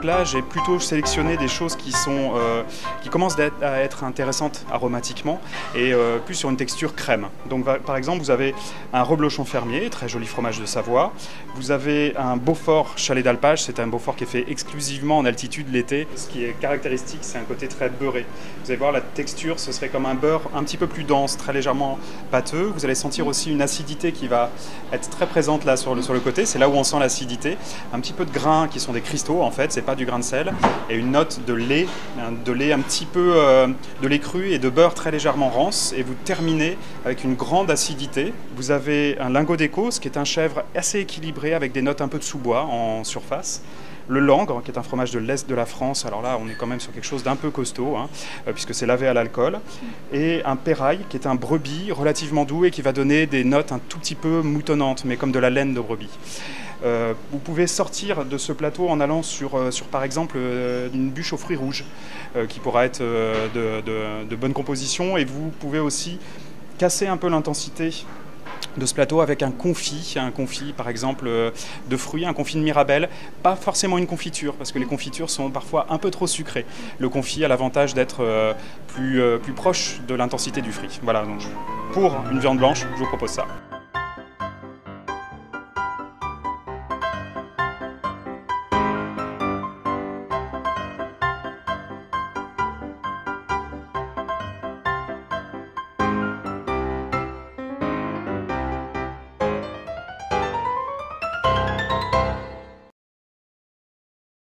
Donc là, j'ai plutôt sélectionné des choses qui commencent à être intéressantes aromatiquement et plus sur une texture crème. Donc par exemple, vous avez un reblochon fermier, très joli fromage de Savoie. Vous avez un Beaufort chalet d'alpage, c'est un Beaufort qui est fait exclusivement en altitude l'été. Ce qui est caractéristique, c'est un côté très beurré. Vous allez voir la texture, ce serait comme un beurre un petit peu plus dense, très légèrement pâteux. Vous allez sentir aussi une acidité qui va être très présente là sur le côté. C'est là où on sent l'acidité. Un petit peu de grains qui sont des cristaux en fait, c'est pas du grain de sel. Et une note de lait un petit peu de lait cru et de beurre très légèrement rance. Et vous terminez avec une grande acidité. Vous avez un lingot d'Écosse qui est un chèvre assez équilibré avec des notes un peu de sous-bois en surface. Le Langre, qui est un fromage de l'Est de la France, alors là on est quand même sur quelque chose d'un peu costaud, puisque c'est lavé à l'alcool. Et un Pérail, qui est un brebis relativement doux et qui va donner des notes un tout petit peu moutonnantes, mais comme de la laine de brebis. Vous pouvez sortir de ce plateau en allant sur par exemple une bûche aux fruits rouges, qui pourra être de bonne composition, et vous pouvez aussi casser un peu l'intensité de ce plateau avec un confit par exemple de fruits, un confit de Mirabelle, pas forcément une confiture parce que les confitures sont parfois un peu trop sucrées. Le confit a l'avantage d'être plus proche de l'intensité du fruit. Voilà, donc pour une viande blanche, je vous propose ça.